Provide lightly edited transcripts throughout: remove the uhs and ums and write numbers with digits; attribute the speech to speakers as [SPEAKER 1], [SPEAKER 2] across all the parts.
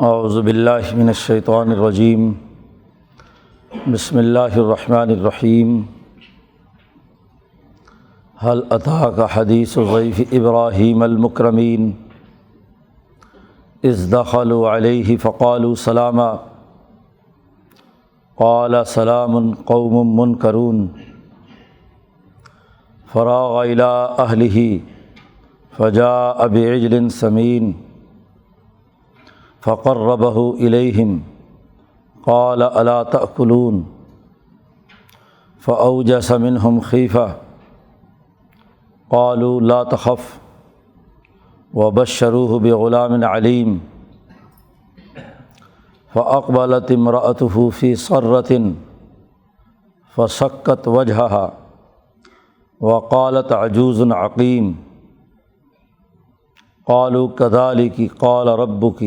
[SPEAKER 1] اعوذ باللہ من الشیطان الرجیم بسم اللہ الرحمن الرحیم هل اتاک حدیث ضیف ابراہیم المکرمین اذ دخلوا علیہ فقالوا سلاما قال سلام قوم منکرون فراغ الی اہلہ فجاء بعجل سمین فقربہ الیہم قال الا تأکلون فأوجس منہم خیفہ قالوا لا تخف وبشروہ بغلام علیم فأقبلت امرأته في صرة فسكت وجهها وقالت عجوز عقیم قالوا كذلك قال ربك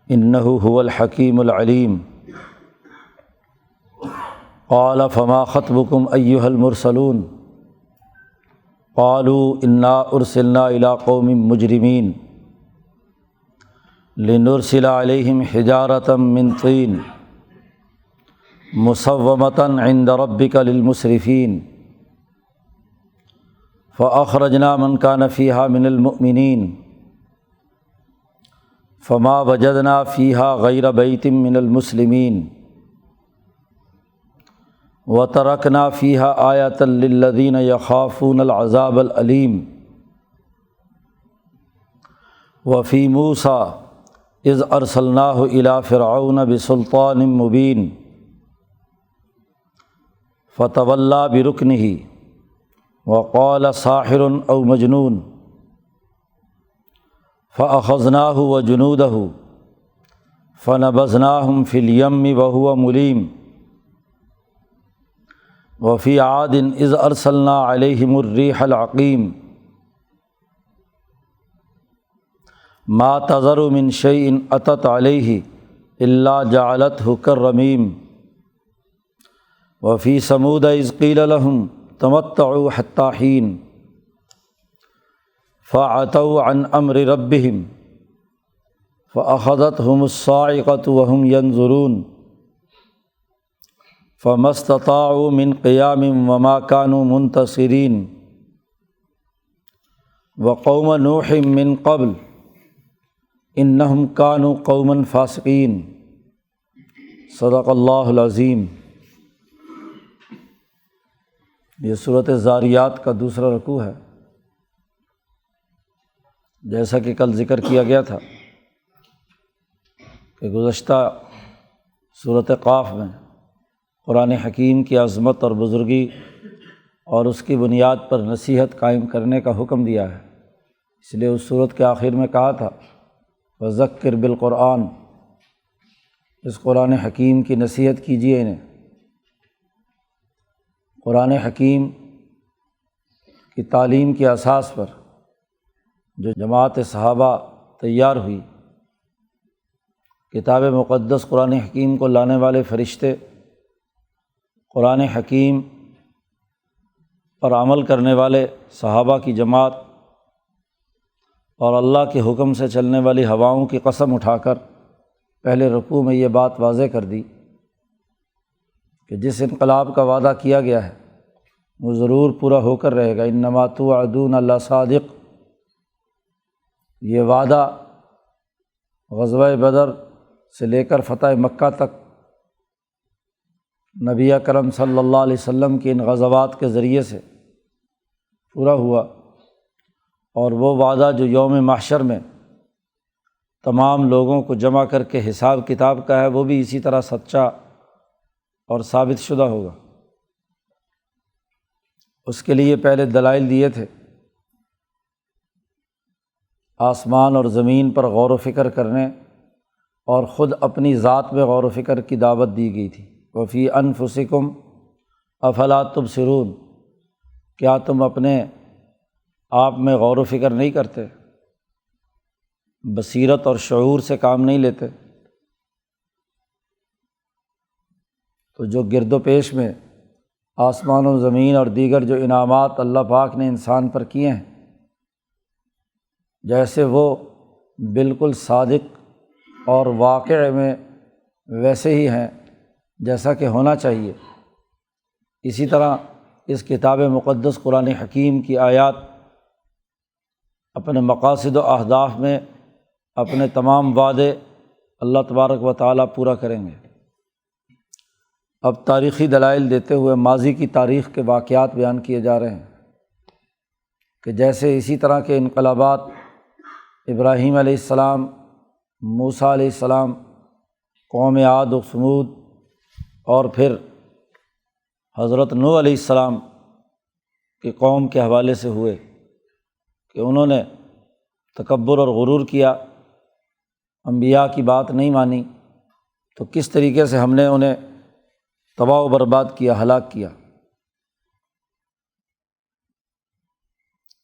[SPEAKER 1] انه هو الحکیم العلیم قال فما خطبكم ایھا المرسلون قالوا انا ارسلنا الى قوم مجرمین لنرسل علیہم حجارة من طین مسومة عند ربک للمسرفین فاخرجنا من كان فيها من المؤمنین فما وجدنا فيها غیر بیت من المسلمین وترکنا فيها آیۃ للذین یخافون العذاب العلیم وفی موسیٰ اذ ارسلناہ الی فرعون بسلطان مبین فتولی برکنہ وقال ساحر او مجنون فأخذناہ وجنودہ فنبذناہم فی الیم وہو ملیم وفی عاد اذ ارسلنا علیہم الریح العقیم ما تذر من شیء اتت علیہ الا جعلتہ کالرمیم وفی ثمود اذ قیل لہم تمتعوا حتی حین فعتوا عن امر ربهم فاخذتهم الصاعقة وهم ينظرون فما استطاعوا من قیام وما كانوا منتصرین وقوم نوح من قبل انہم كانوا قوما فاسقین صدق اللہ العظیم۔ یہ سورۃ الذاریات کا دوسرا رکوع ہے۔ جیسا کہ کل ذکر کیا گیا تھا کہ گزشتہ سورۃ قاف میں قرآن حکیم کی عظمت اور بزرگی اور اس کی بنیاد پر نصیحت قائم کرنے کا حکم دیا ہے، اس لیے اس سورت کے آخر میں کہا تھا وذکر بالقرآن، اس قرآن حکیم کی نصیحت کیجیے انہیں۔ قرآن حکیم کی تعلیم کی اساس پر جو جماعت صحابہ تیار ہوئی، کتاب مقدس قرآن حکیم کو لانے والے فرشتے، قرآن حکیم پر عمل کرنے والے صحابہ کی جماعت، اور اللہ کے حکم سے چلنے والی ہواؤں کی قسم اٹھا کر پہلے رکوع میں یہ بات واضح کر دی کہ جس انقلاب کا وعدہ کیا گیا ہے وہ ضرور پورا ہو کر رہے گا، انما توعدون لصادق۔ یہ وعدہ غزوہ بدر سے لے کر فتح مکہ تک نبی اکرم صلی اللہ علیہ وسلم کی ان غزوات کے ذریعے سے پورا ہوا، اور وہ وعدہ جو یوم محشر میں تمام لوگوں کو جمع کر کے حساب کتاب کا ہے وہ بھی اسی طرح سچا اور ثابت شدہ ہوگا۔ اس کے لیے پہلے دلائل دیے تھے، آسمان اور زمین پر غور و فکر کرنے اور خود اپنی ذات میں غور و فکر کی دعوت دی گئی تھی۔ وفی انفسکم افلا تبصرون، کیا تم اپنے آپ میں غور و فکر نہیں کرتے، بصیرت اور شعور سے کام نہیں لیتے؟ تو جو گرد و پیش میں آسمان و زمین اور دیگر جو انعامات اللہ پاک نے انسان پر کیے ہیں، جیسے وہ بالکل صادق اور واقع میں ویسے ہی ہیں جیسا کہ ہونا چاہیے۔ اسی طرح اس کتاب مقدس قرآن حکیم کی آیات اپنے مقاصد و اہداف میں اپنے تمام وعدے اللہ تبارک و تعالیٰ پورا کریں گے۔ اب تاریخی دلائل دیتے ہوئے ماضی کی تاریخ کے واقعات بیان کیے جا رہے ہیں کہ جیسے اسی طرح کے انقلابات ابراہیم علیہ السلام، موسیٰ علیہ السلام، قوم عاد و ثمود، اور پھر حضرت نوح علیہ السلام کی قوم کے حوالے سے ہوئے کہ انہوں نے تکبر اور غرور کیا، انبیاء کی بات نہیں مانی، تو کس طریقے سے ہم نے انہیں تباہ و برباد کیا، ہلاک کیا۔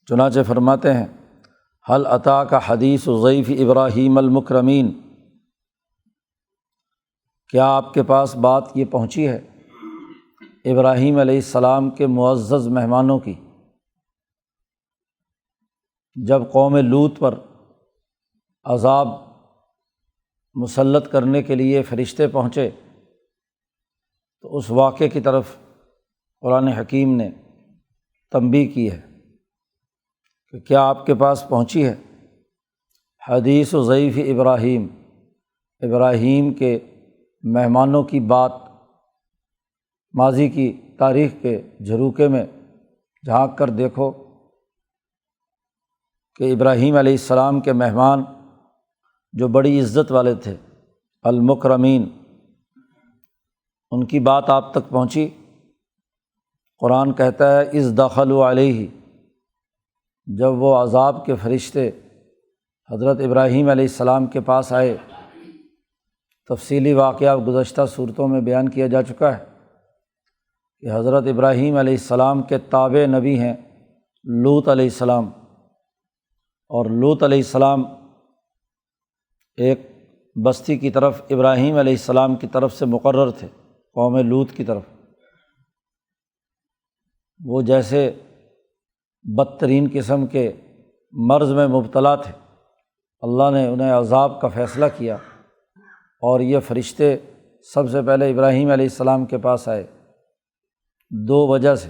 [SPEAKER 1] چنانچہ فرماتے ہیں هل اتاک حدیث ضیف ابراہیم المکرمین، کیا آپ کے پاس بات یہ پہنچی ہے ابراہیم علیہ السلام کے معزز مہمانوں کی، جب قوم لوط پر عذاب مسلط کرنے کے لیے فرشتے پہنچے تو اس واقعے کی طرف قرآن حکیم نے تنبیہ کی ہے کہ کیا آپ کے پاس پہنچی ہے حدیث و ضیف ابراہیم، ابراہیم کے مہمانوں کی بات، ماضی کی تاریخ کے جھروکے میں جھانک کر دیکھو کہ ابراہیم علیہ السلام کے مہمان جو بڑی عزت والے تھے، المکرمین، ان کی بات آپ تک پہنچی۔ قرآن کہتا ہے اذ دخلوا علیہ، جب وہ عذاب کے فرشتے حضرت ابراہیم علیہ السلام کے پاس آئے۔ تفصیلی واقعہ گزشتہ صورتوں میں بیان کیا جا چکا ہے کہ حضرت ابراہیم علیہ السلام کے تابع نبی ہیں لوط علیہ السلام، اور لوط علیہ السلام ایک بستی کی طرف ابراہیم علیہ السلام کی طرف سے مقرر تھے، قوم لوط کی طرف۔ وہ جیسے بدترین قسم کے مرض میں مبتلا تھے، اللہ نے انہیں عذاب کا فیصلہ کیا، اور یہ فرشتے سب سے پہلے ابراہیم علیہ السلام کے پاس آئے دو وجہ سے۔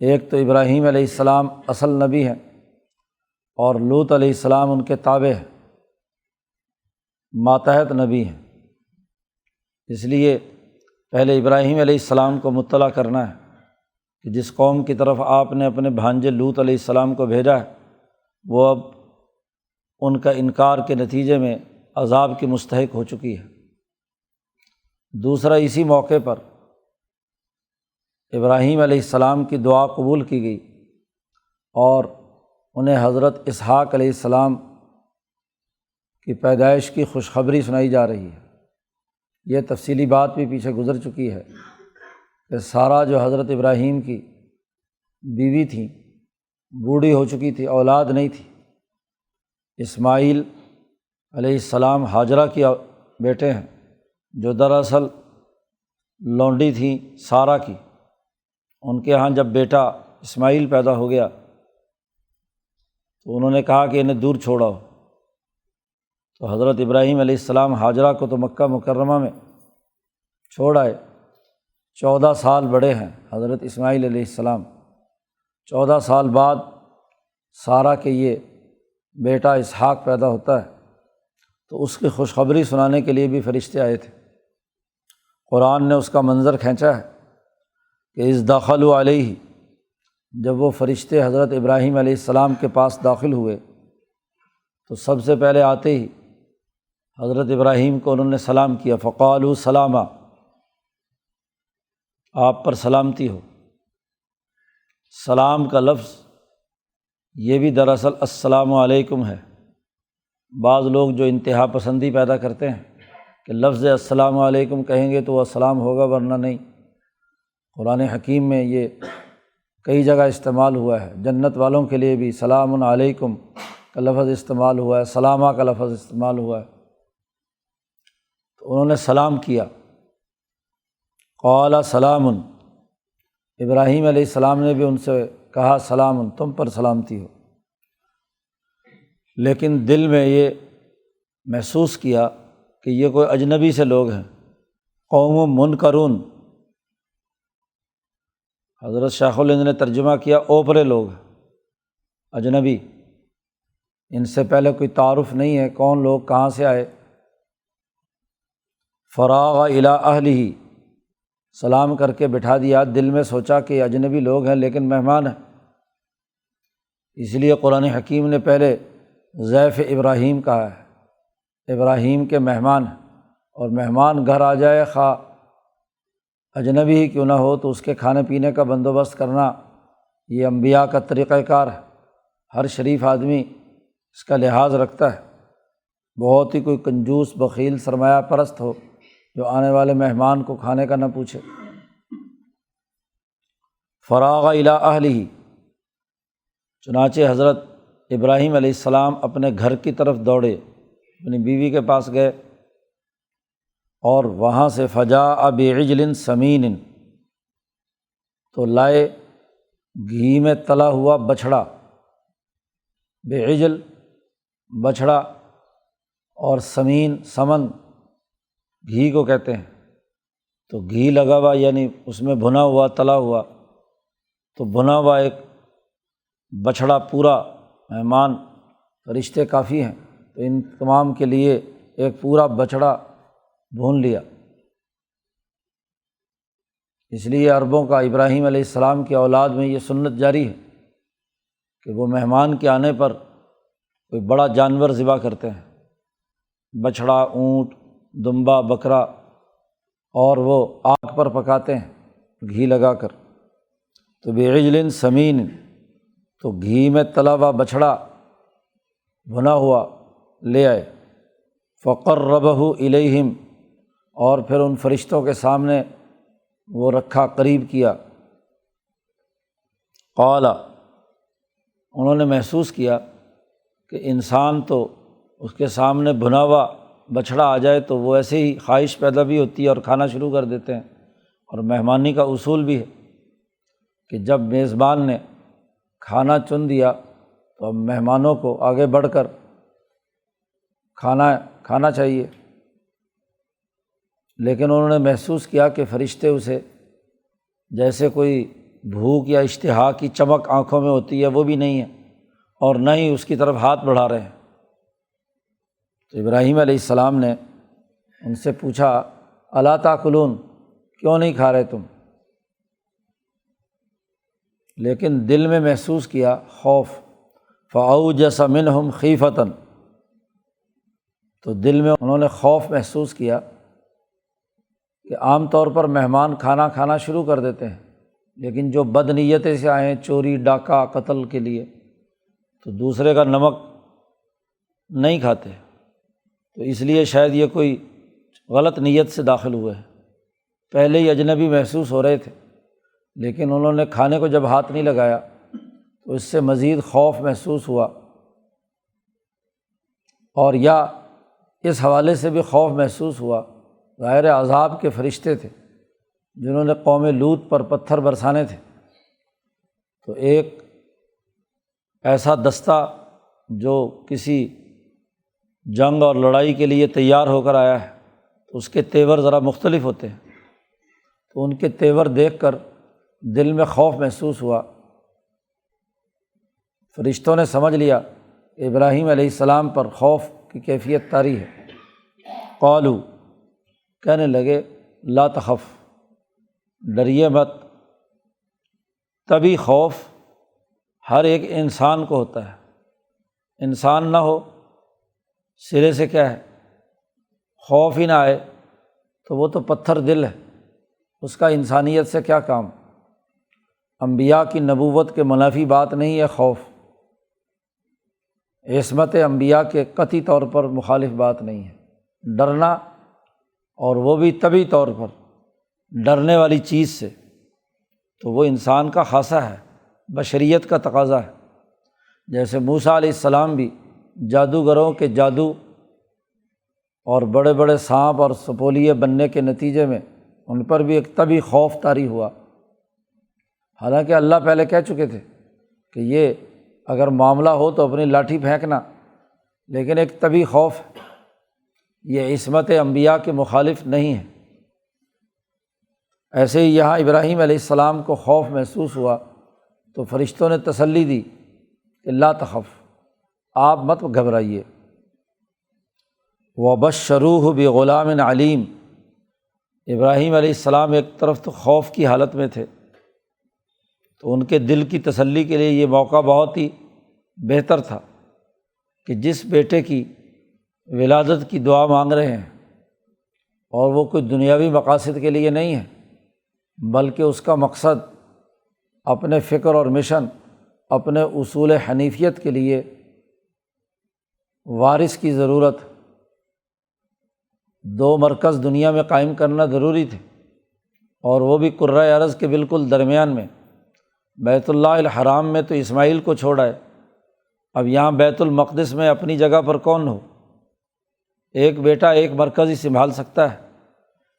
[SPEAKER 1] ایک تو ابراہیم علیہ السلام اصل نبی ہیں اور لوط علیہ السلام ان کے تابع ہیں، ماتحت نبی ہیں، اس لیے پہلے ابراہیم علیہ السلام کو مطلع کرنا ہے کہ جس قوم کی طرف آپ نے اپنے بھانجے لوط علیہ السلام کو بھیجا ہے وہ اب ان کا انکار کے نتیجے میں عذاب کی مستحق ہو چکی ہے۔ دوسرا، اسی موقع پر ابراہیم علیہ السلام کی دعا قبول کی گئی اور انہیں حضرت اسحاق علیہ السلام کی پیدائش کی خوشخبری سنائی جا رہی ہے۔ یہ تفصیلی بات بھی پیچھے گزر چکی ہے کہ سارہ جو حضرت ابراہیم کی بیوی تھیں بوڑھی ہو چکی تھی، اولاد نہیں تھی۔ اسماعیل علیہ السلام ہاجرہ کی بیٹے ہیں، جو دراصل لونڈی تھیں سارہ کی۔ ان کے ہاں جب بیٹا اسماعیل پیدا ہو گیا تو انہوں نے کہا کہ انہیں دور چھوڑو، تو حضرت ابراہیم علیہ السلام ہاجرہ کو تو مکہ مکرمہ میں چھوڑ آئے۔ 14 سال بڑے ہیں حضرت اسماعیل علیہ السلام۔ 14 سال بعد سارہ کے یہ بیٹا اسحاق پیدا ہوتا ہے، تو اس کی خوشخبری سنانے کے لیے بھی فرشتے آئے تھے۔ قرآن نے اس کا منظر کھینچا ہے کہ اذ دخلوا علیہ، جب وہ فرشتے حضرت ابراہیم علیہ السلام کے پاس داخل ہوئے تو سب سے پہلے آتے ہی حضرت ابراہیم کو انہوں نے سلام کیا، فقالوا سلاما، آپ پر سلامتی ہو۔ سلام کا لفظ یہ بھی دراصل السلام علیکم ہے۔ بعض لوگ جو انتہا پسندی پیدا کرتے ہیں کہ لفظ السلام علیکم کہیں گے تو وہ سلام ہوگا ورنہ نہیں۔ قرآن حکیم میں یہ کئی جگہ استعمال ہوا ہے، جنت والوں کے لیے بھی سلام علیکم کا لفظ استعمال ہوا ہے، سلامہ کا لفظ استعمال ہوا ہے۔ تو انہوں نے سلام کیا، قال سلام، ابراہیم علیہ السلام نے بھی ان سے کہا سلام، تم پر سلامتی ہو۔ لیکن دل میں یہ محسوس کیا کہ یہ کوئی اجنبی سے لوگ ہیں، قوم منکرون۔ حضرت شیخ الہند نے ترجمہ کیا اوپرے لوگ، اجنبی، ان سے پہلے کوئی تعارف نہیں ہے، کون لوگ کہاں سے آئے۔ فراغ الی اہلہ، سلام کر کے بٹھا دیا، دل میں سوچا کہ یہ اجنبی لوگ ہیں لیکن مہمان ہیں، اس لیے قرآن حکیم نے پہلے ضیف ابراہیم کہا ہے، ابراہیم کے مہمان ہیں، اور مہمان گھر آ جائے خواہ اجنبی ہی کیوں نہ ہو تو اس کے کھانے پینے کا بندوبست کرنا یہ انبیاء کا طریقہ کار ہے۔ ہر شریف آدمی اس کا لحاظ رکھتا ہے، بہت ہی کوئی کنجوس بخیل سرمایہ پرست ہو جو آنے والے مہمان کو کھانے کا نہ پوچھے۔ فراغ الی اہلہ، چنانچہ حضرت ابراہیم علیہ السلام اپنے گھر کی طرف دوڑے، اپنی بیوی کے پاس گئے، اور وہاں سے فجاء بعجل سمین، تو لائے گھی میں تلا ہوا بچھڑا، بعجل بچھڑا، اور سمین سمن گھی کو کہتے ہیں، تو گھی لگا ہوا یعنی اس میں بھنا ہوا تلا ہوا، تو بھنا ہوا ایک بچھڑا پورا، مہمان فرشتے کافی ہیں تو ان تمام کے لیے ایک پورا بچھڑا بھون لیا۔ اس لیے عربوں کا ابراہیم علیہ السلام کی اولاد میں یہ سنت جاری ہے کہ وہ مہمان کے آنے پر کوئی بڑا جانور ذبح کرتے ہیں، بچھڑا، اونٹ، دمبا، بکرا، اور وہ آگ پر پکاتے ہیں گھی لگا کر۔ تو بعجل سمین، تو گھی میں تلا ہوا بچھڑا بھنا ہوا لے آئے، فقربہ الیہم، اور پھر ان فرشتوں کے سامنے وہ رکھا، قریب کیا۔ قال، انہوں نے محسوس کیا کہ انسان تو اس کے سامنے بھنا ہوا بچھڑا آ جائے تو وہ ایسے ہی خواہش پیدا بھی ہوتی ہے اور کھانا شروع کر دیتے ہیں، اور مہمانی کا اصول بھی ہے کہ جب میزبان نے کھانا چن دیا تو اب مہمانوں کو آگے بڑھ کر کھانا چاہیے۔ لیکن انہوں نے محسوس کیا کہ فرشتے اسے جیسے کوئی بھوک یا اشتہا کی چمک آنکھوں میں ہوتی ہے وہ بھی نہیں ہے، اور نہ ہی اس کی طرف ہاتھ بڑھا رہے ہیں۔ تو ابراہیم علیہ السلام نے ان سے پوچھا، الا تاکلون، کیوں نہیں کھا رہے تم؟ لیکن دل میں محسوس کیا خوف، فاوجس منہم خیفتاً، تو دل میں انہوں نے خوف محسوس کیا کہ عام طور پر مہمان کھانا کھانا شروع کر دیتے ہیں، لیکن جو بد نیتی سے آئے ہیں چوری ڈاکہ قتل کے لیے تو دوسرے کا نمک نہیں کھاتے، تو اس لیے شاید یہ کوئی غلط نیت سے داخل ہوئے ہیں، پہلے ہی اجنبی محسوس ہو رہے تھے، لیکن انہوں نے کھانے کو جب ہاتھ نہیں لگایا تو اس سے مزید خوف محسوس ہوا، اور یا اس حوالے سے بھی خوف محسوس ہوا، ظاہر عذاب کے فرشتے تھے جنہوں نے قوم لوط پر پتھر برسانے تھے، تو ایک ایسا دستہ جو کسی جنگ اور لڑائی کے لیے تیار ہو کر آیا ہے تو اس کے تیور ذرا مختلف ہوتے ہیں، تو ان کے تیور دیکھ کر دل میں خوف محسوس ہوا۔ فرشتوں نے سمجھ لیا کہ ابراہیم علیہ السلام پر خوف کی کیفیت طاری ہے۔ قالوا، کہنے لگے، لا تخف، ڈریے مت۔ تبھی خوف ہر ایک انسان کو ہوتا ہے، انسان نہ ہو سرے سے کیا ہے، خوف ہی نہ آئے تو وہ تو پتھر دل ہے، اس کا انسانیت سے کیا کام۔ انبیاء کی نبوت کے منافی بات نہیں ہے خوف، عصمت انبیاء کے قطعی طور پر مخالف بات نہیں ہے۔ ڈرنا، اور وہ بھی طبعی طور پر ڈرنے والی چیز سے، تو وہ انسان کا خاصہ ہے، بشریت کا تقاضا ہے۔ جیسے موسیٰ علیہ السلام بھی جادوگروں کے جادو اور بڑے بڑے سانپ اور سپولیے بننے کے نتیجے میں ان پر بھی ایک طبعی خوف طاری ہوا، حالانکہ اللہ پہلے کہہ چکے تھے کہ یہ اگر معاملہ ہو تو اپنی لاٹھی پھینکنا، لیکن ایک طبعی خوف ہے یہ عصمت انبیاء کے مخالف نہیں ہے۔ ایسے ہی یہاں ابراہیم علیہ السلام کو خوف محسوس ہوا تو فرشتوں نے تسلی دی کہ لا تخف، آپ مت گھبرائیے۔ وبشروہ بغلام علیم، ابراہیم علیہ السلام ایک طرف تو خوف کی حالت میں تھے، تو ان کے دل کی تسلی کے لیے یہ موقع بہت ہی بہتر تھا کہ جس بیٹے کی ولادت کی دعا مانگ رہے ہیں اور وہ کوئی دنیاوی مقاصد کے لیے نہیں ہے، بلکہ اس کا مقصد اپنے فکر اور مشن، اپنے اصول حنیفیت کے لیے وارث کی ضرورت، 2 مرکز دنیا میں قائم کرنا ضروری تھے، اور وہ بھی قرۂ ارض کے بالکل درمیان میں۔ بیت اللہ الحرام میں تو اسماعیل کو چھوڑا ہے، اب یہاں بیت المقدس میں اپنی جگہ پر کون ہو؟ ایک بیٹا ایک مرکز ہی سنبھال سکتا ہے،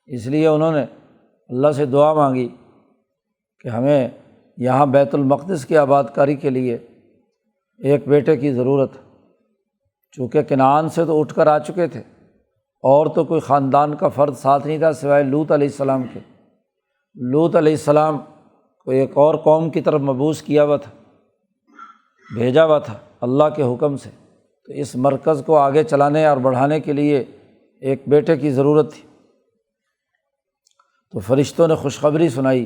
[SPEAKER 1] اس لیے انہوں نے اللہ سے دعا مانگی کہ ہمیں یہاں بیت المقدس کی آباد کاری کے لیے ایک بیٹے کی ضرورت۔ چونکہ کنعان سے تو اٹھ کر آ چکے تھے، اور تو کوئی خاندان کا فرد ساتھ نہیں تھا سوائے لوط علیہ السلام کے۔ لوط علیہ السلام کو ایک اور قوم کی طرف مبعوث کیا ہوا تھا، بھیجا ہوا تھا اللہ کے حکم سے، تو اس مرکز کو آگے چلانے اور بڑھانے کے لیے ایک بیٹے کی ضرورت تھی۔ تو فرشتوں نے خوشخبری سنائی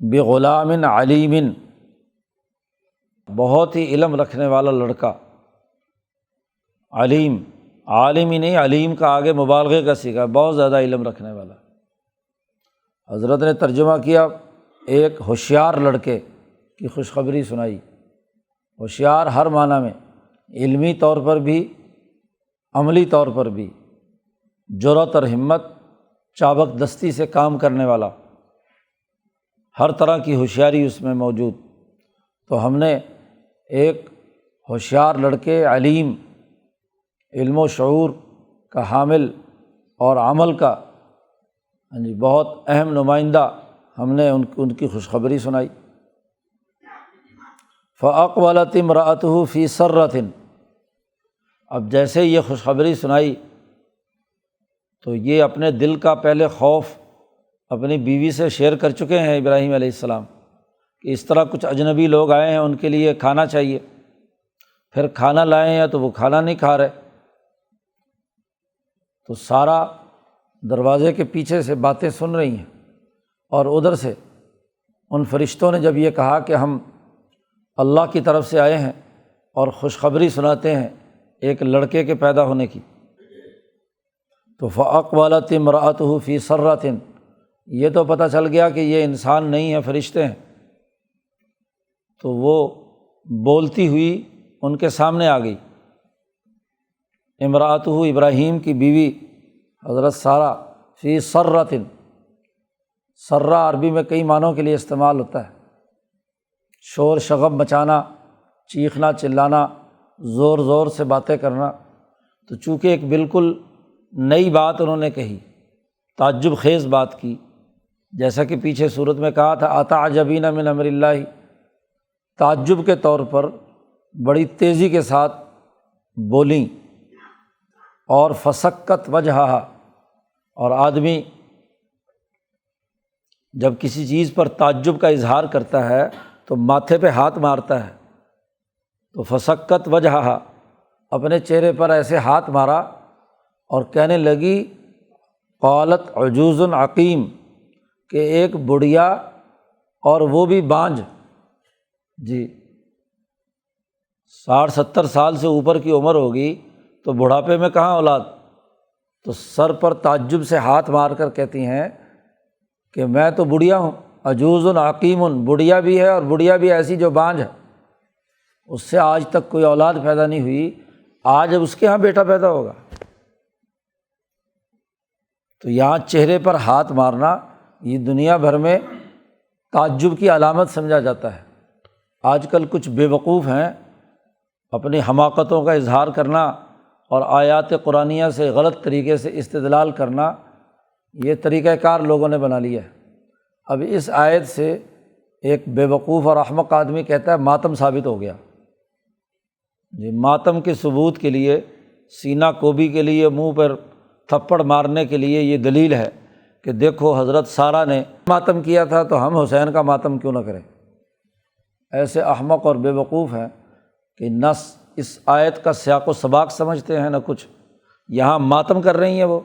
[SPEAKER 1] بغلام علیم، بہت ہی علم رکھنے والا لڑکا، علیم، عالم ہی نہیں، علیم کا آگے مبالغے کا صیغہ، بہت زیادہ علم رکھنے والا۔ حضرت نے ترجمہ کیا ایک ہوشیار لڑکے کی خوشخبری سنائی۔ ہوشیار ہر معنی میں، علمی طور پر بھی، عملی طور پر بھی، جرأت اور ہمت، چابک دستی سے کام کرنے والا، ہر طرح کی ہوشیاری اس میں موجود۔ تو ہم نے ایک ہوشیار لڑکے، علیم، علم و شعور کا حامل اور عمل کا بہت اہم نمائندہ، ہم نے ان کی خوشخبری سنائی۔ فَأَقْبَلَتِ امْرَأَتُهُ فِي سَرَّةٍ، اب جیسے یہ خوشخبری سنائی تو یہ اپنے دل کا پہلے خوف اپنی بیوی سے شیئر کر چکے ہیں ابراہیم علیہ السلام کہ اس طرح کچھ اجنبی لوگ آئے ہیں، ان کے لیے کھانا چاہیے، پھر کھانا لائے ہیں تو وہ کھانا نہیں کھا رہے، تو سارا دروازے کے پیچھے سے باتیں سن رہی ہیں، اور ادھر سے ان فرشتوں نے جب یہ کہا کہ ہم اللہ کی طرف سے آئے ہیں اور خوشخبری سناتے ہیں ایک لڑکے کے پیدا ہونے کی، تو فَأَقْبَلَتِ امْرَأَتُهُ فِي سَرَّةٍ، یہ تو پتہ چل گیا کہ یہ انسان نہیں ہے، فرشتے ہیں، تو وہ بولتی ہوئی ان کے سامنے آ گئی۔ امرأتہ، ابراہیم کی بیوی حضرت سارہ، فی سرۃ، سرہ عربی میں کئی معنوں کے لیے استعمال ہوتا ہے، شور شغب مچانا، چیخنا چلانا، زور زور سے باتیں کرنا۔ تو چونکہ ایک بالکل نئی بات انہوں نے کہی، تعجب خیز بات کی، جیسا کہ پیچھے صورت میں کہا تھا اتعجبین من امر اللہ، تعجب کے طور پر بڑی تیزی کے ساتھ بولیں، اور فسکت وجہہا، اور آدمی جب کسی چیز پر تعجب کا اظہار کرتا ہے تو ماتھے پہ ہاتھ مارتا ہے، تو فسکت وجہہا، اپنے چہرے پر ایسے ہاتھ مارا اور کہنے لگی قالت عجوز عقیم، کہ ایک بڑھیا اور وہ بھی بانجھ، جی 60-70 سال سے اوپر کی عمر ہوگی تو بڑھاپے میں کہاں اولاد، تو سر پر تعجب سے ہاتھ مار کر کہتی ہیں کہ میں تو بڑھیا ہوں، عجوز عقیم، بڑھیا بھی ہے اور بڑھیا بھی ایسی جو بانجھ ہے، اس سے آج تک کوئی اولاد پیدا نہیں ہوئی، آج اس کے ہاں بیٹا پیدا ہوگا۔ تو یہاں چہرے پر ہاتھ مارنا یہ دنیا بھر میں تعجب کی علامت سمجھا جاتا ہے۔ آج کل کچھ بے وقوف ہیں، اپنی حماقتوں کا اظہار کرنا اور آیات قرآنیہ سے غلط طریقے سے استدلال کرنا، یہ طریقہ کار لوگوں نے بنا لیا ہے۔ اب اس آیت سے ایک بے وقوف اور احمق آدمی کہتا ہے ماتم ثابت ہو گیا، جی ماتم کے ثبوت کے لیے، سینہ کوبی کے لیے، منہ پر تھپڑ مارنے کے لیے یہ دلیل ہے کہ دیکھو حضرت سارہ نے ماتم کیا تھا تو ہم حسین کا ماتم کیوں نہ کریں۔ ایسے احمق اور بے وقوف ہیں کہ نہ اس آیت کا سیاق و سباق سمجھتے ہیں نہ کچھ، یہاں ماتم کر رہی ہیں وہ۔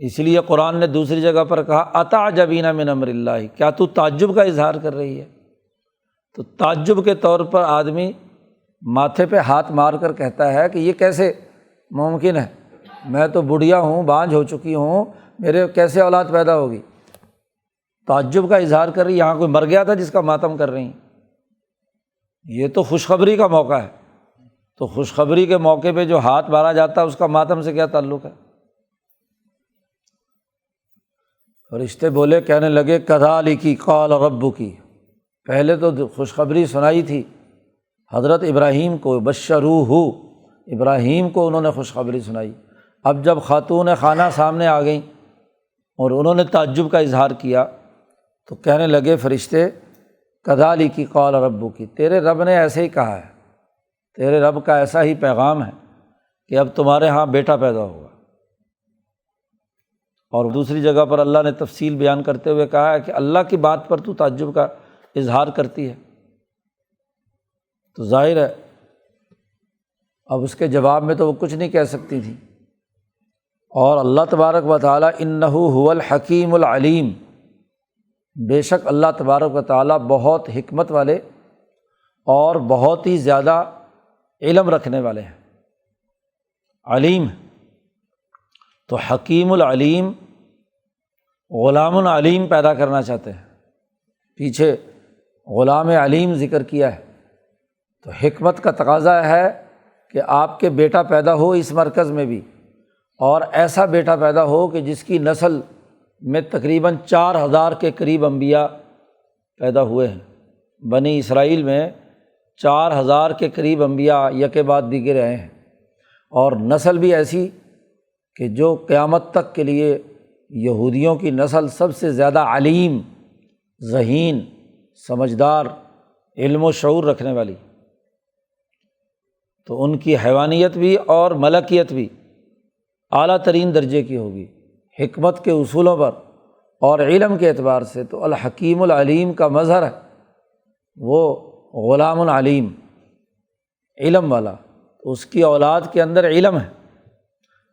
[SPEAKER 1] اس لیے قرآن نے دوسری جگہ پر کہا اتعجبین من امر اللہ، کیا تو تعجب کا اظہار کر رہی ہے؟ تو تعجب کے طور پر آدمی ماتھے پہ ہاتھ مار کر کہتا ہے کہ یہ کیسے ممکن ہے، میں تو بڑھیا ہوں، بانجھ ہو چکی ہوں، میرے کیسے اولاد پیدا ہوگی؟ تعجب کا اظہار کر رہی، یہاں کوئی مر گیا تھا جس کا ماتم کر رہی ہیں؟ یہ تو خوشخبری کا موقع ہے، تو خوشخبری کے موقع پہ جو ہاتھ مارا جاتا ہے اس کا ماتم سے کیا تعلق ہے؟ فرشتے بولے، کہنے لگے کذالک قال ربک، پہلے تو خوشخبری سنائی تھی حضرت ابراہیم کو، بشروہ، ابراہیم کو انہوں نے خوشخبری سنائی۔ اب جب خاتون خانہ سامنے آ گئیں اور انہوں نے تعجب کا اظہار کیا تو کہنے لگے فرشتے کذالک قال ربک، تیرے رب نے ایسے ہی کہا ہے، تیرے رب کا ایسا ہی پیغام ہے کہ اب تمہارے ہاں بیٹا پیدا ہوگا۔ اور دوسری جگہ پر اللہ نے تفصیل بیان کرتے ہوئے کہا ہے کہ اللہ کی بات پر تو تعجب کا اظہار کرتی ہے، تو ظاہر ہے اب اس کے جواب میں تو وہ کچھ نہیں کہہ سکتی تھی۔ اور اللہ تبارک و تعالیٰ انہ هو الحکیم العلیم، بے شک اللہ تبارک و تعالیٰ بہت حکمت والے اور بہت ہی زیادہ علم رکھنے والے ہیں، علیم۔ تو حکیم العلیم غلام العلیم پیدا کرنا چاہتے ہیں، پیچھے غلام علیم ذکر کیا ہے، تو حکمت کا تقاضا ہے کہ آپ کے بیٹا پیدا ہو اس مرکز میں بھی، اور ایسا بیٹا پیدا ہو کہ جس کی نسل میں تقریباً 4000 کے قریب انبیاء پیدا ہوئے ہیں۔ بنی اسرائیل میں 4000 کے قریب انبیاء یکے بعد دیگر رہے ہیں، اور نسل بھی ایسی کہ جو قیامت تک کے لیے یہودیوں کی نسل سب سے زیادہ علیم، ذہین، سمجھدار، علم و شعور رکھنے والی، تو ان کی حیوانیت بھی اور ملکیت بھی اعلیٰ ترین درجے کی ہوگی، حکمت کے اصولوں پر اور علم کے اعتبار سے۔ تو الحکیم العلیم کا مظہر ہے وہ غلام العلیم، علم والا، اس کی اولاد کے اندر علم ہے۔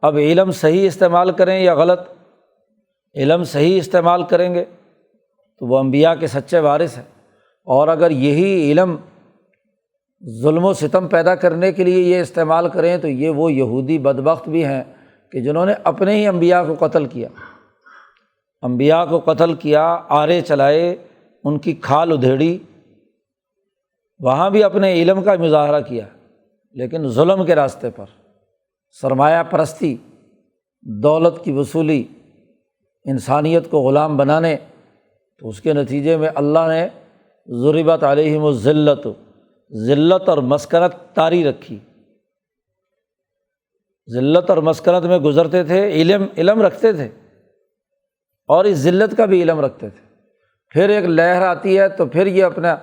[SPEAKER 1] اب علم صحیح استعمال کریں یا غلط، علم صحیح استعمال کریں گے تو وہ انبیاء کے سچے وارث ہیں، اور اگر یہی علم ظلم و ستم پیدا کرنے کے لیے یہ استعمال کریں تو یہ وہ یہودی بدبخت بھی ہیں کہ جنہوں نے اپنے ہی انبیاء کو قتل کیا، انبیاء کو قتل کیا، آرے چلائے، ان کی کھال ادھیڑی، وہاں بھی اپنے علم کا مظاہرہ کیا، لیکن ظلم کے راستے پر، سرمایہ پرستی، دولت کی وصولی، انسانیت کو غلام بنانے، تو اس کے نتیجے میں اللہ نے ضربت علیہم الذلۃ، ذلت اور مسکنت طاری رکھی، ذلت اور مسکنت میں گزرتے تھے، علم رکھتے تھے اور اس ذلت کا بھی علم رکھتے تھے۔ پھر ایک لہر آتی ہے تو پھر یہ اپنا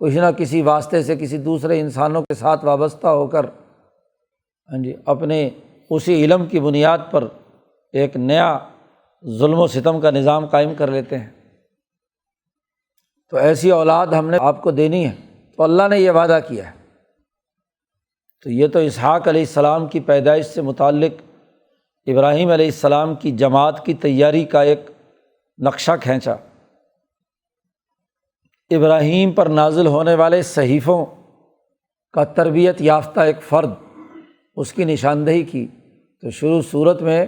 [SPEAKER 1] کچھ نہ کسی واسطے سے کسی دوسرے انسانوں کے ساتھ وابستہ ہو کر اپنے اسی علم کی بنیاد پر ایک نیا ظلم و ستم کا نظام قائم کر لیتے ہیں۔ تو ایسی اولاد ہم نے آپ کو دینی ہے، تو اللہ نے یہ وعدہ کیا ہے۔ تو یہ تو اسحاق علیہ السلام کی پیدائش سے متعلق ابراہیم علیہ السلام کی جماعت کی تیاری کا ایک نقشہ کھینچا، ابراہیم پر نازل ہونے والے صحیفوں کا تربیت یافتہ ایک فرد، اس کی نشاندہی کی۔ تو شروع صورت میں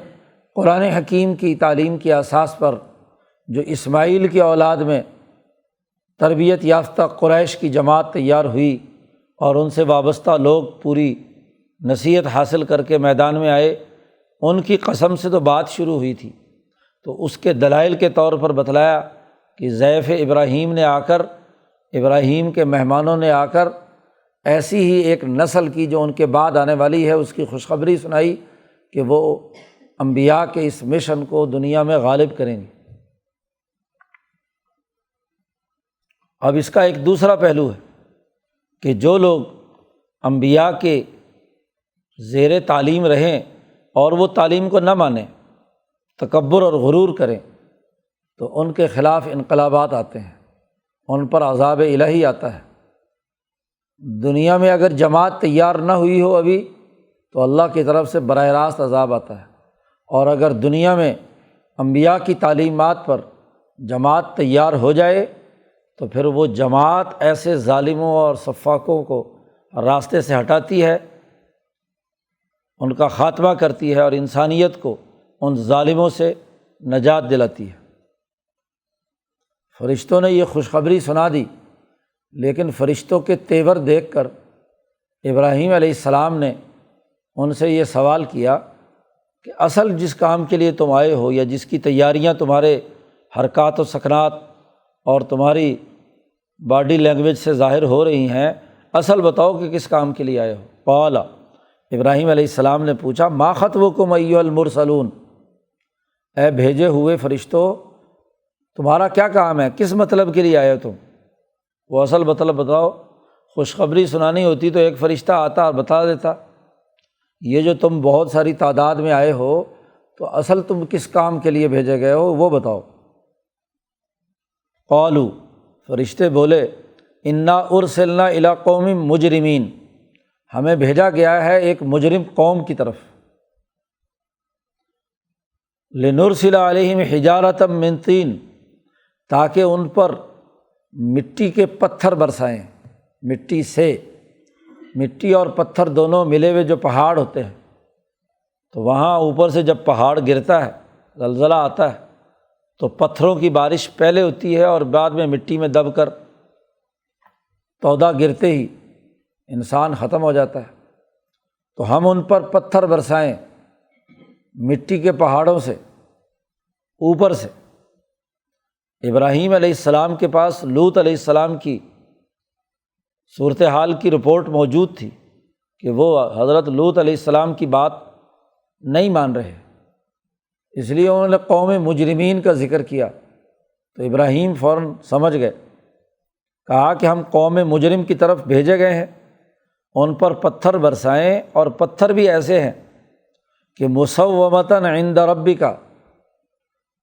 [SPEAKER 1] قرآن حکیم کی تعلیم کی اساس پر جو اسماعیل کی اولاد میں تربیت یافتہ قریش کی جماعت تیار ہوئی اور ان سے وابستہ لوگ پوری نصیحت حاصل کر کے میدان میں آئے، ان کی قسم سے تو بات شروع ہوئی تھی۔ تو اس کے دلائل کے طور پر بتلایا کہ ضیف ابراہیم نے آ کر، ابراہیم کے مہمانوں نے آ کر ایسی ہی ایک نسل کی جو ان کے بعد آنے والی ہے اس کی خوشخبری سنائی کہ وہ انبیاء کے اس مشن کو دنیا میں غالب کریں گے۔ اب اس کا ایک دوسرا پہلو ہے کہ جو لوگ انبیاء کے زیر تعلیم رہیں اور وہ تعلیم کو نہ مانیں، تکبر اور غرور کریں، تو ان کے خلاف انقلابات آتے ہیں، ان پر عذاب الہی آتا ہے۔ دنیا میں اگر جماعت تیار نہ ہوئی ہو ابھی تو اللہ کی طرف سے براہ راست عذاب آتا ہے، اور اگر دنیا میں انبیاء کی تعلیمات پر جماعت تیار ہو جائے تو پھر وہ جماعت ایسے ظالموں اور سفاکوں کو راستے سے ہٹاتی ہے، ان کا خاتمہ کرتی ہے اور انسانیت کو ان ظالموں سے نجات دلاتی ہے۔ فرشتوں نے یہ خوشخبری سنا دی، لیکن فرشتوں کے تیور دیکھ کر ابراہیم علیہ السلام نے ان سے یہ سوال کیا کہ اصل جس کام کے لیے تم آئے ہو یا جس کی تیاریاں تمہارے حرکات و سکنات اور تمہاری باڈی لینگویج سے ظاہر ہو رہی ہیں، اصل بتاؤ کہ کس کام کے لیے آئے ہو۔ قال، ابراہیم علیہ السلام نے پوچھا، ما خطبکم ایھا المرسلون، اے بھیجے ہوئے فرشتوں تمہارا کیا کام ہے، کس مطلب کے لیے آئے ہو تم؟ وہ اصل مطلب بتاؤ۔ خوشخبری سنانی ہوتی تو ایک فرشتہ آتا اور بتا دیتا، یہ جو تم بہت ساری تعداد میں آئے ہو تو اصل تم کس کام کے لیے بھیجے گئے ہو وہ بتاؤ۔ قالوا، فرشتے بولے، انا ارسلنا الی قوم مجرمین، ہمیں بھیجا گیا ہے ایک مجرم قوم کی طرف، لنرسل علیہم حجارۃ من طین، تاکہ ان پر مٹی کے پتھر برسائیں، مٹی سے، مٹی اور پتھر دونوں ملے ہوئے جو پہاڑ ہوتے ہیں، تو وہاں اوپر سے جب پہاڑ گرتا ہے، زلزلہ آتا ہے تو پتھروں کی بارش پہلے ہوتی ہے اور بعد میں مٹی میں دب کر تودا گرتے ہی انسان ختم ہو جاتا ہے، تو ہم ان پر پتھر برسائیں مٹی کے پہاڑوں سے اوپر سے۔ ابراہیم علیہ السلام کے پاس لوط علیہ السلام کی صورتحال کی رپورٹ موجود تھی کہ وہ حضرت لوط علیہ السلام کی بات نہیں مان رہے، اس لیے انہوں نے قوم مجرمین کا ذکر کیا، تو ابراہیم فوراً سمجھ گئے، کہا کہ ہم قوم مجرم کی طرف بھیجے گئے ہیں، ان پر پتھر برسائیں، اور پتھر بھی ایسے ہیں کہ مسومۃ عند ربک،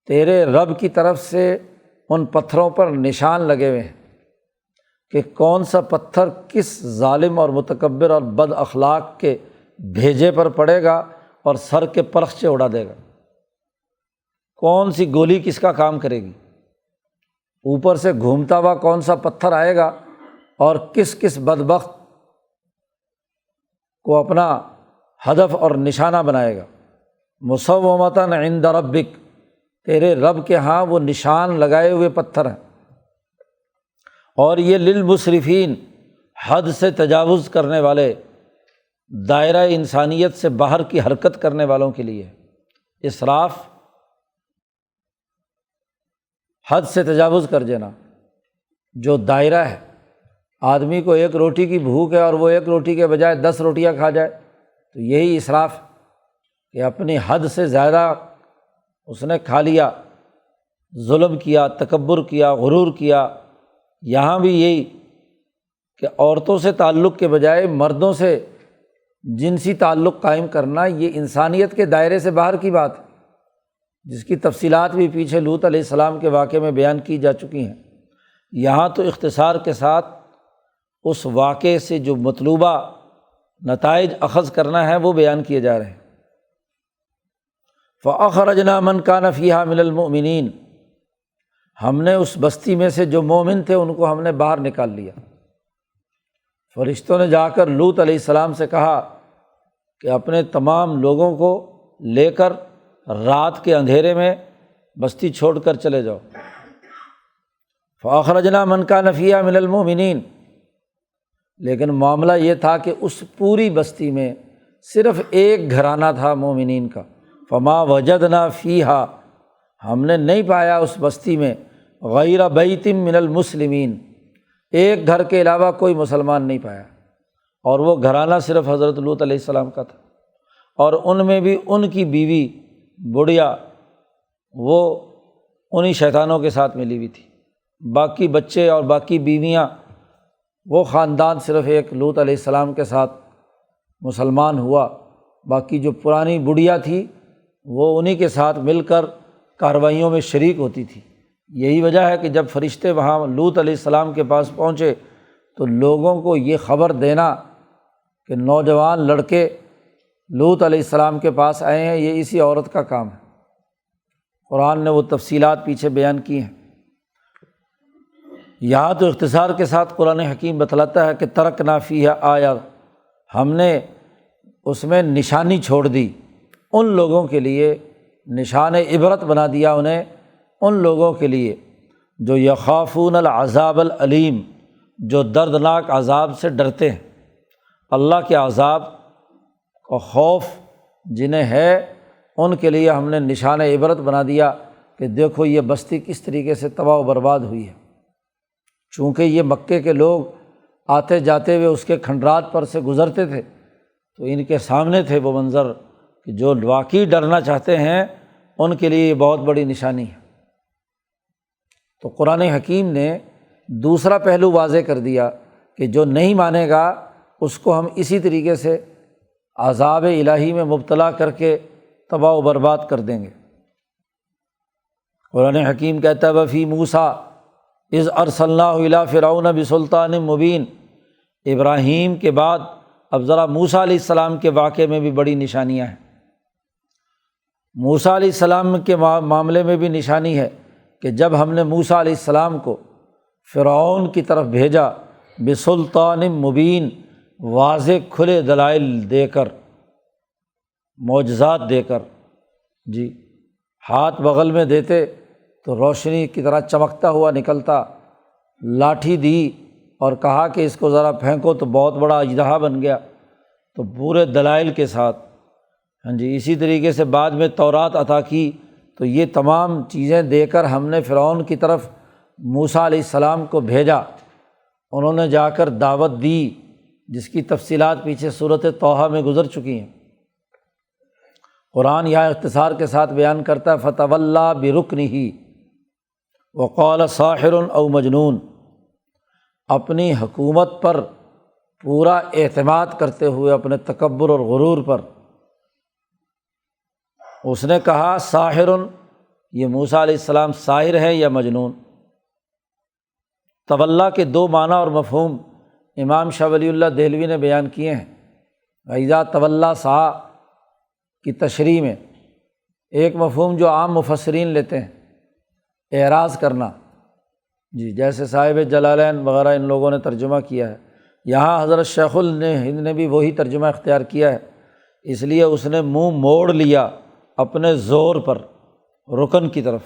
[SPEAKER 1] تیرے رب کی طرف سے ان پتھروں پر نشان لگے ہوئے ہیں کہ کون سا پتھر کس ظالم اور متکبر اور بد اخلاق کے بھیجے پر پڑے گا اور سر کے پرخچے اڑا دے گا، کون سی گولی کس کا کام کرے گی، اوپر سے گھومتا ہوا کون سا پتھر آئے گا اور کس کس بدبخت کو اپنا ہدف اور نشانہ بنائے گا۔ مسومۃ عند ربک، تیرے رب کے ہاں وہ نشان لگائے ہوئے پتھر ہیں، اور یہ للمسرفین، حد سے تجاوز کرنے والے، دائرہ انسانیت سے باہر کی حرکت کرنے والوں کے لیے۔ اسراف، حد سے تجاوز کر دینا، جو دائرہ ہے، آدمی کو ایک روٹی کی بھوک ہے اور وہ ایک روٹی کے بجائے 10 روٹیاں کھا جائے تو یہی اسراف کہ اپنی حد سے زیادہ اس نے کھا لیا، ظلم کیا، تکبر کیا، غرور کیا۔ یہاں بھی یہی کہ عورتوں سے تعلق کے بجائے مردوں سے جنسی تعلق قائم کرنا، یہ انسانیت کے دائرے سے باہر کی بات ہے، جس کی تفصیلات بھی پیچھے لوط علیہ السلام کے واقعے میں بیان کی جا چکی ہیں۔ یہاں تو اختصار کے ساتھ اس واقعے سے جو مطلوبہ نتائج اخذ کرنا ہے وہ بیان کیے جا رہے ہیں۔ فَأَخْرَجْنَا مَنْ كَانَ فِيهَا مِنَ الْمُؤْمِنِينَ، ہم نے اس بستی میں سے جو مومن تھے ان کو ہم نے باہر نکال لیا۔ فرشتوں نے جا کر لوط علیہ السلام سے کہا کہ اپنے تمام لوگوں کو لے کر رات کے اندھیرے میں بستی چھوڑ کر چلے جاؤ۔ فَأَخْرَجْنَا مَنْ كَانَ فِيهَا مِنَ الْمُؤْمِنِينَ، لیکن معاملہ یہ تھا کہ اس پوری بستی میں صرف ایک گھرانہ تھا مومنین کا۔ فَمَا وَجَدْنَا فِيهَا، ہم نے نہیں پایا اس بستی میں غیر بیت من المسلمین، ایک گھر کے علاوہ کوئی مسلمان نہیں پایا، اور وہ گھرانہ صرف حضرت لوط علیہ السلام کا تھا، اور ان میں بھی ان کی بیوی بڑھیا وہ انہی شیطانوں کے ساتھ ملی ہوئی تھی، باقی بچے اور باقی بیویاں، وہ خاندان صرف ایک لوط علیہ السلام کے ساتھ مسلمان ہوا، باقی جو پرانی بڑھیا تھی وہ انہی کے ساتھ مل کر کارروائیوں میں شریک ہوتی تھی۔ یہی وجہ ہے کہ جب فرشتے وہاں لوط علیہ السلام کے پاس پہنچے تو لوگوں کو یہ خبر دینا کہ نوجوان لڑکے لوط علیہ السلام کے پاس آئے ہیں، یہ اسی عورت کا کام ہے۔ قرآن نے وہ تفصیلات پیچھے بیان کی ہیں۔ یہاں تو اختصار کے ساتھ قرآن حکیم بتلاتا ہے کہ ترکنا فیہا آیہ، ہم نے اس میں نشانی چھوڑ دی، ان لوگوں کے لیے نشان عبرت بنا دیا انہیں، ان لوگوں کے لیے جو یخافون العذاب العلیم، جو دردناک عذاب سے ڈرتے ہیں۔ اللہ کے عذاب کا خوف جنہیں ہے ان کے لیے ہم نے نشان عبرت بنا دیا کہ دیکھو یہ بستی کس طریقے سے تباہ و برباد ہوئی ہے۔ چونکہ یہ مکے کے لوگ آتے جاتے ہوئے اس کے کھنڈرات پر سے گزرتے تھے تو ان کے سامنے تھے وہ منظر کہ جو واقعی ڈرنا چاہتے ہیں ان کے لیے یہ بہت بڑی نشانی ہے۔ تو قرآن حکیم نے دوسرا پہلو واضح کر دیا کہ جو نہیں مانے گا اس کو ہم اسی طریقے سے عذاب الہی میں مبتلا کر کے تباہ و برباد کر دیں گے۔ قرآن حکیم کہتا ہے وفی موسیٰ اذ ارسلناہ الی فرعون بسلطان مبین، ابراہیم کے بعد اب ذرا موسیٰ علیہ السلام کے واقعے میں بھی بڑی نشانیاں ہیں۔ موسیٰ علیہ السلام کے معاملے میں بھی نشانی ہے کہ جب ہم نے موسیٰ علیہ السلام کو فرعون کی طرف بھیجا بسلطان مبین، واضح کھلے دلائل دے کر، معجزات دے کر، جی ہاتھ بغل میں دیتے تو روشنی کی طرح چمکتا ہوا نکلتا، لاٹھی دی اور کہا کہ اس کو ذرا پھینکو تو بہت بڑا اژدہا بن گیا، تو پورے دلائل کے ساتھ، ہاں جی اسی طریقے سے بعد میں تورات عطا کی، تو یہ تمام چیزیں دے کر ہم نے فرعون کی طرف موسیٰ علیہ السلام کو بھیجا۔ انہوں نے جا کر دعوت دی جس کی تفصیلات پیچھے سورۃ طٰہٰ میں گزر چکی ہیں۔ قرآن یہاں اختصار کے ساتھ بیان کرتا ہے فتولیٰ برکنہ وقال ساحر او مجنون، اپنی حکومت پر پورا اعتماد کرتے ہوئے اپنے تکبر اور غرور پر اس نے کہا ساحر، یہ موسیٰ علیہ السلام ساحر ہے یا مجنون۔ تولیٰ کے دو معنی اور مفہوم امام شاہ ولی اللہ دہلوی نے بیان کیے ہیں۔ اذا تولیٰ سا کی تشریح میں ایک مفہوم جو عام مفسرین لیتے ہیں اعراض کرنا، جی جیسے صاحب جلالین وغیرہ ان لوگوں نے ترجمہ کیا ہے، یہاں حضرت شیخ الہند نے بھی وہی ترجمہ اختیار کیا ہے، اس لیے اس نے منہ موڑ لیا اپنے زور پر، رکن کی طرف،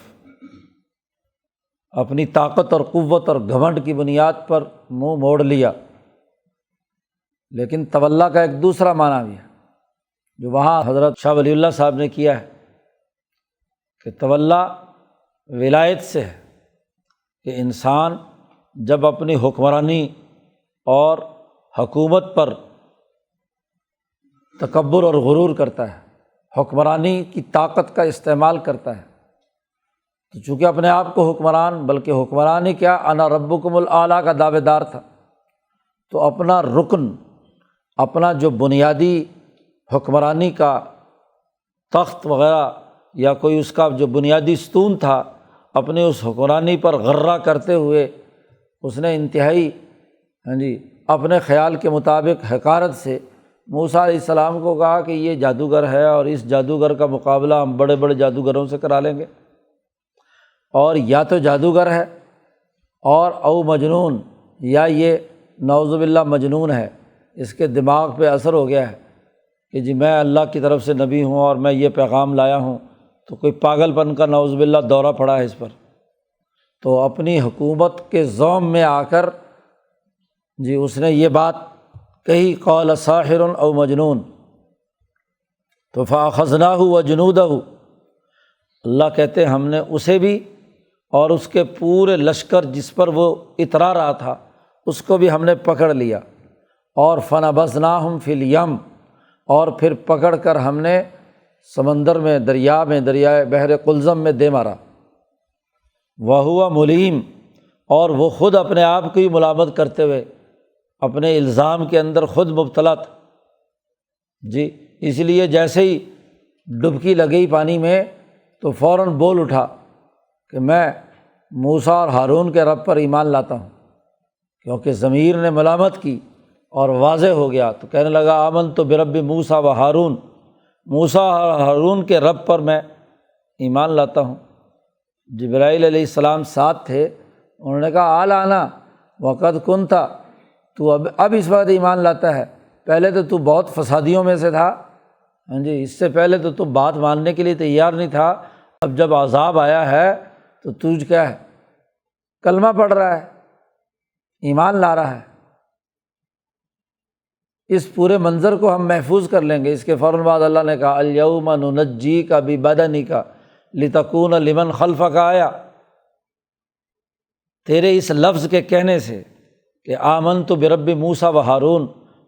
[SPEAKER 1] اپنی طاقت اور قوت اور گھمنڈ کی بنیاد پر منہ موڑ لیا۔ لیکن تولیٰ کا ایک دوسرا معنی بھی ہے جو وہاں حضرت شاہ ولی اللہ صاحب نے کیا ہے کہ تولیٰ ولایت سے ہے کہ انسان جب اپنی حکمرانی اور حکومت پر تکبر اور غرور کرتا ہے، حکمرانی کی طاقت کا استعمال کرتا ہے، تو چونکہ اپنے آپ کو حکمران، بلکہ حکمرانی کیا انا ربکم الاعلیٰ کا دعوے دار تھا، تو اپنا رکن، اپنا جو بنیادی حکمرانی کا تخت وغیرہ یا کوئی اس کا جو بنیادی ستون تھا، اپنے اس حکمرانی پر غرہ کرتے ہوئے اس نے انتہائی اپنے خیال کے مطابق حقارت سے موسیٰ علیہ السلام کو کہا کہ یہ جادوگر ہے اور اس جادوگر کا مقابلہ ہم بڑے بڑے جادوگروں سے کرا لیں گے، اور یا تو جادوگر ہے اور او مجنون، یا یہ نعوذ باللہ مجنون ہے، اس کے دماغ پہ اثر ہو گیا ہے کہ جی میں اللہ کی طرف سے نبی ہوں اور میں یہ پیغام لایا ہوں، تو کوئی پاگل پن کا نعوذ باللہ دورہ پڑا ہے اس پر، تو اپنی حکومت کے زوم میں آ کر جی اس نے یہ بات کہی قال ساحر او مجنون، تو فاخذناہ وجنودہ، اللہ کہتے ہیں ہم نے اسے بھی اور اس کے پورے لشکر جس پر وہ اترا رہا تھا اس کو بھی ہم نے پکڑ لیا، اور فنبذناہم فی الیم، اور پھر پکڑ کر ہم نے سمندر میں، دریائے بحر قلزم میں دے مارا۔ وہو ملیم، اور وہ خود اپنے آپ کو ہی ملامت کرتے ہوئے اپنے الزام کے اندر خود مبتلا تھا، جی اس لیے جیسے ہی ڈبکی لگی پانی میں تو فوراً بول اٹھا کہ میں موسیٰ اور ہارون کے رب پر ایمان لاتا ہوں، کیونکہ ضمیر نے ملامت کی اور واضح ہو گیا تو کہنے لگا آمنت برب موسیٰ و ہارون، موسیٰ اور ہارون کے رب پر میں ایمان لاتا ہوں۔ جبرائیل علیہ السلام ساتھ تھے، انہوں نے کہا آلانا وقد کنت، تو اب اس وقت ایمان لاتا ہے، پہلے تو بہت فسادیوں میں سے تھا، ہاں جی، اس سے پہلے تو بات ماننے کے لیے تیار نہیں تھا، اب جب عذاب آیا ہے تو تجھ کیا ہے، کلمہ پڑھ رہا ہے، ایمان لا رہا ہے۔ اس پورے منظر کو ہم محفوظ کر لیں گے۔ اس کے فوراً بعد اللہ نے کہا الیوم ننجیک ببدنک لتکون لمن خلفک آیا، تیرے اس لفظ کے کہنے سے کہ آمنت برب موسیٰ و ہارون،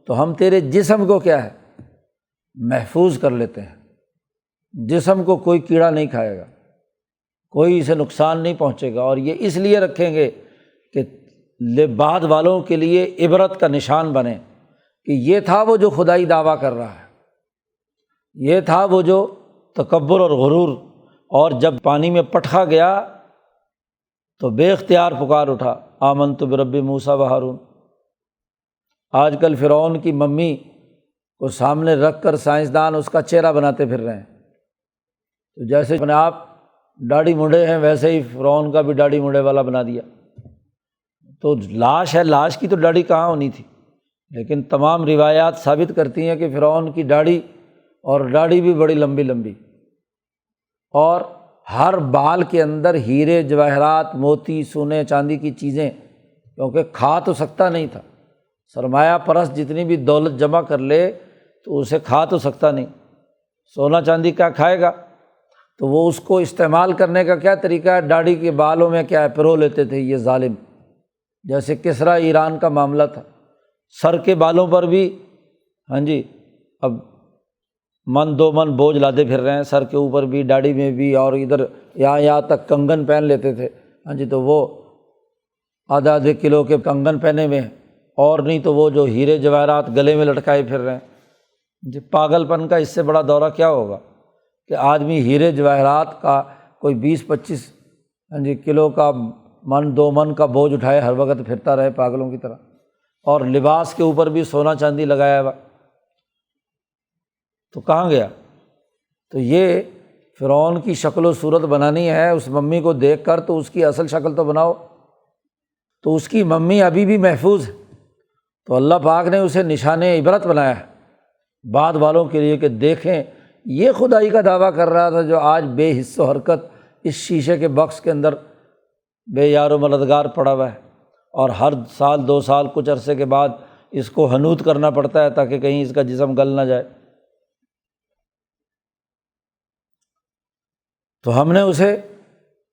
[SPEAKER 1] تو ہم تیرے جسم کو کیا ہے، محفوظ کر لیتے ہیں، جسم کو کوئی کیڑا نہیں کھائے گا، کوئی اسے نقصان نہیں پہنچے گا، اور یہ اس لیے رکھیں گے کہ بعد والوں کے لیے عبرت کا نشان بنے کہ یہ تھا وہ جو خدائی دعویٰ کر رہا ہے، یہ تھا وہ جو تکبر اور غرور، اور جب پانی میں پٹخا گیا تو بے اختیار پکار اٹھا آمنت برب موسیٰ و ہارون۔ آج کل فرعون کی ممی کو سامنے رکھ کر سائنسدان اس کا چہرہ بناتے پھر رہے ہیں، تو جیسے اپنے آپ داڑھی منڈے ہیں ویسے ہی فرعون کا بھی داڑھی منڈے والا بنا دیا۔ تو لاش ہے، لاش کی تو داڑھی کہاں ہونی تھی، لیکن تمام روایات ثابت کرتی ہیں کہ فرعون کی داڑھی، اور داڑھی بھی بڑی لمبی لمبی، اور ہر بال کے اندر ہیرے جواہرات موتی سونے چاندی کی چیزیں، کیونکہ کھا تو سکتا نہیں تھا، سرمایہ پرست جتنی بھی دولت جمع کر لے تو اسے کھا تو سکتا نہیں، سونا چاندی کیا کھائے گا، تو وہ اس کو استعمال کرنے کا کیا طریقہ ہے، داڑھی کے بالوں میں کیا ہے پرو لیتے تھے یہ ظالم، جیسے کسریٰ ایران کا معاملہ تھا، سر کے بالوں پر بھی ہاں جی اب من دو من بوجھ لاتے پھر رہے ہیں، سر کے اوپر بھی داڑھی میں بھی، اور ادھر یہاں تک کنگن پہن لیتے تھے، ہاں جی، تو وہ آدھا آدھے کلو کے کنگن پہنے ہوئے ہیں، اور نہیں تو وہ جو ہیرے جواہرات گلے میں لٹکائے پھر رہے ہیں۔ جی پاگل پن کا اس سے بڑا دورہ کیا ہوگا کہ آدمی ہیرے جواہرات کا کوئی 20-25 ہاں جی کلو کا من دو من کا بوجھ اٹھائے ہر وقت پھرتا رہے پاگلوں کی طرح، اور لباس کے اوپر بھی سونا چاندی لگایا ہوا، تو کہاں گیا؟ تو یہ فرعون کی شکل و صورت بنانی ہے اس ممی کو دیکھ کر، تو اس کی اصل شکل تو بناؤ، تو اس کی ممی ابھی بھی محفوظ ہے، تو اللہ پاک نے اسے نشان عبرت بنایا ہے بعد والوں کے لیے کہ دیکھیں یہ خدائی کا دعویٰ کر رہا تھا جو آج بے حس و حرکت اس شیشے کے باکس کے اندر بے یار و مددگار پڑا ہوا ہے، اور ہر سال 2 سال کچھ عرصے کے بعد اس کو حنوط کرنا پڑتا ہے تاکہ کہیں اس کا جسم گل نہ جائے۔ تو ہم نے اسے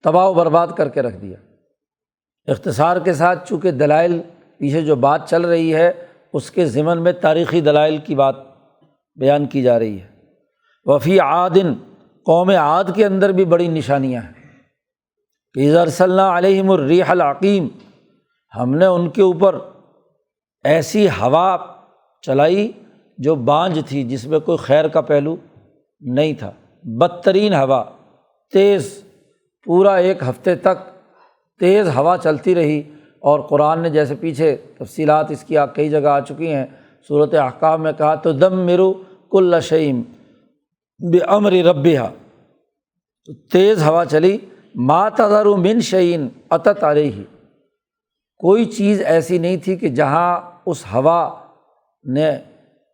[SPEAKER 1] تباہ و برباد کر کے رکھ دیا۔ اختصار کے ساتھ چونکہ دلائل پیچھے جو بات چل رہی ہے اس کے ضمن میں تاریخی دلائل کی بات بیان کی جا رہی ہے۔ وفی عاد، قوم عاد کے اندر بھی بڑی نشانیاں ہیں۔ اذ ارسلنا علیہم الریح العقیم، ہم نے ان کے اوپر ایسی ہوا چلائی جو بانجھ تھی، جس میں کوئی خیر کا پہلو نہیں تھا، بدترین ہوا، تیز، پورا 1 ہفتے تک تیز ہوا چلتی رہی، اور قرآن نے جیسے پیچھے تفصیلات اس کی کئی جگہ آ چکی ہیں، سورۃ احقاف میں کہا تدمر کل شیء بامر ربها، تو تیز ہوا چلی، ما تذر من شیء اتت علیہ، کوئی چیز ایسی نہیں تھی کہ جہاں اس ہوا نے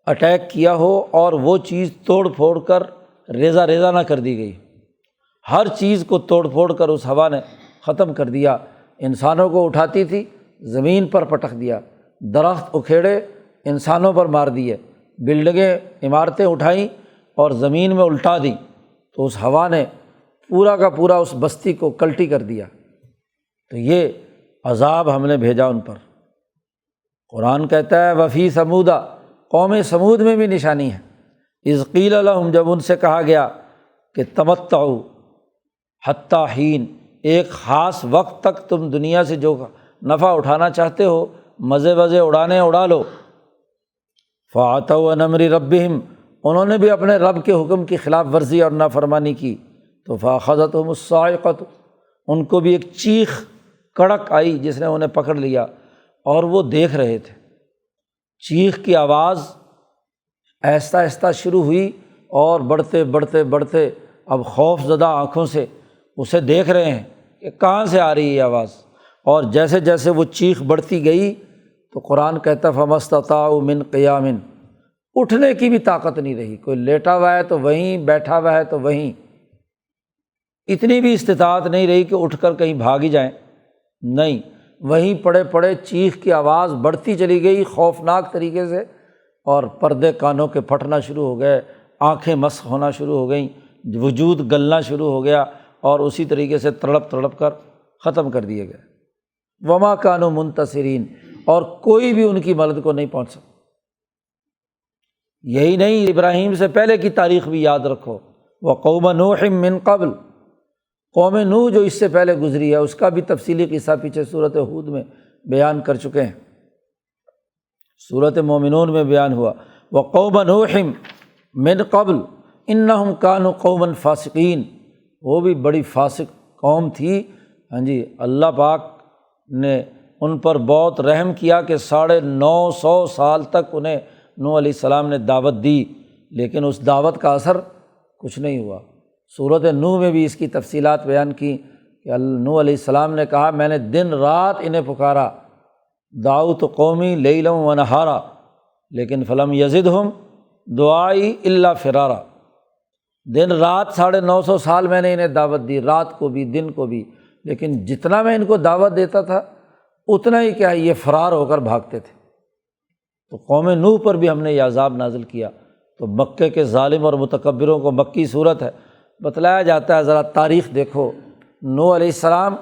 [SPEAKER 1] اٹیک کیا ہو اور وہ چیز توڑ پھوڑ کر ریزہ ریزہ نہ کر دی گئی، ہر چیز کو توڑ پھوڑ کر اس ہوا نے ختم کر دیا۔ انسانوں کو اٹھاتی تھی زمین پر پٹک دیا، درخت اکھیڑے انسانوں پر مار دیے، بلڈنگیں عمارتیں اٹھائیں اور زمین میں الٹا دیں، تو اس ہوا نے پورا کا پورا اس بستی کو کلٹی کر دیا۔ تو یہ عذاب ہم نے بھیجا ان پر۔ قرآن کہتا ہے وفی ثمودہ، قوم ثمود میں بھی نشانی ہے۔ اذ قیل لہم، جب ان سے کہا گیا کہ تمتعوا حتی حین، ایک خاص وقت تک تم دنیا سے جو نفع اٹھانا چاہتے ہو، مزے اڑا لو۔ فعتوا عن امر ربہم، انہوں نے بھی اپنے رب کے حکم کی خلاف ورزی اور نافرمانی کی تو فاخذتہم الصاعقۃ، ان کو بھی ایک چیخ کڑک آئی جس نے انہیں پکڑ لیا، اور وہ دیکھ رہے تھے۔ چیخ کی آواز آہستہ آہستہ شروع ہوئی اور بڑھتے بڑھتے بڑھتے اب خوف زدہ آنکھوں سے اسے دیکھ رہے ہیں کہ کہاں سے آ رہی ہے یہ آواز، اور جیسے جیسے وہ چیخ بڑھتی گئی تو قرآن کہتا فما استطاعوا من قیام، اٹھنے کی بھی طاقت نہیں رہی، کوئی لیٹا ہوا ہے تو وہیں، بیٹھا ہوا ہے تو وہیں، اتنی بھی استطاعت نہیں رہی کہ اٹھ کر کہیں بھاگ ہی جائیں، نہیں، وہیں پڑے پڑے چیخ کی آواز بڑھتی چلی گئی خوفناک طریقے سے، اور پردے کانوں کے پھٹنا شروع ہو گئے، آنکھیں مسخ ہونا شروع ہو گئیں، وجود گلنا شروع ہو گیا، اور اسی طریقے سے تڑپ تڑپ کر ختم کر دیے گئے۔ وما کانوا منتصرین، اور کوئی بھی ان کی مدد کو نہیں پہنچ سکا۔ یہی نہیں، ابراہیم سے پہلے کی تاریخ بھی یاد رکھو، وقوم نوح من قبل، قوم نوح جو اس سے پہلے گزری ہے اس کا بھی تفصیلی قصہ پیچھے صورت ہود میں بیان کر چکے ہیں، صورت مومنون میں بیان ہوا۔ وقوم نوح من قبل انہم کانوا قوما فاسقین، وہ بھی بڑی فاسق قوم تھی۔ ہاں جی، اللہ پاک نے ان پر بہت رحم کیا کہ 950 سال تک انہیں نوح علیہ السلام نے دعوت دی، لیکن اس دعوت کا اثر کچھ نہیں ہوا۔ سورۃ نوح میں بھی اس کی تفصیلات بیان کی کہ نوح علیہ السلام نے کہا میں نے دن رات انہیں پکارا، دعوت قومی لیلا و نہارا، لیکن فلم یزدہم دعائی الا فرارا، دن رات 950 سال میں نے انہیں دعوت دی، رات کو بھی دن کو بھی، لیکن جتنا میں ان کو دعوت دیتا تھا اتنا ہی کیا یہ فرار ہو کر بھاگتے تھے۔ تو قوم نوح پر بھی ہم نے یہ عذاب نازل کیا۔ تو مکے کے ظالم اور متکبروں کو، مکی صورت ہے، بتلایا جاتا ہے ذرا تاریخ دیکھو، نوح علیہ السلام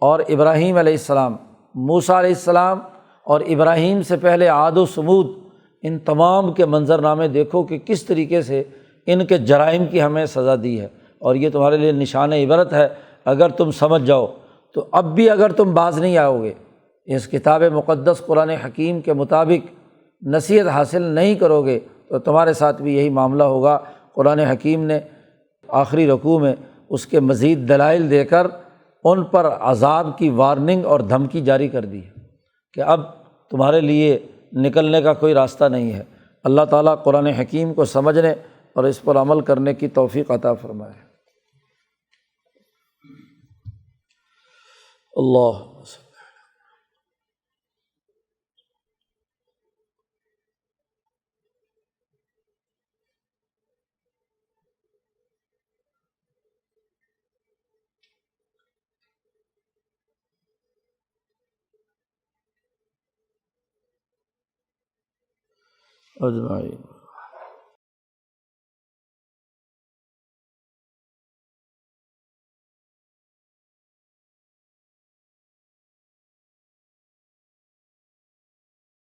[SPEAKER 1] اور ابراہیم علیہ السلام، موسیٰ علیہ السلام اور ابراہیم سے پہلے عاد و ثمود، ان تمام کے منظرنامے دیکھو کہ کس طریقے سے ان کے جرائم کی ہمیں سزا دی ہے، اور یہ تمہارے لیے نشان عبرت ہے۔ اگر تم سمجھ جاؤ تو اب بھی اگر تم باز نہیں آؤ گے، اس کتاب مقدس قرآن حکیم کے مطابق نصیحت حاصل نہیں کرو گے تو تمہارے ساتھ بھی یہی معاملہ ہوگا۔ قرآن حکیم نے آخری رکوع میں اس کے مزید دلائل دے کر ان پر عذاب کی وارننگ اور دھمکی جاری کر دی ہے کہ اب تمہارے لیے نکلنے کا کوئی راستہ نہیں ہے۔ اللہ تعالیٰ قرآن حکیم کو سمجھنے اور اس پر عمل کرنے کی توفیق عطا فرمائے۔ اللہ اجمعین۔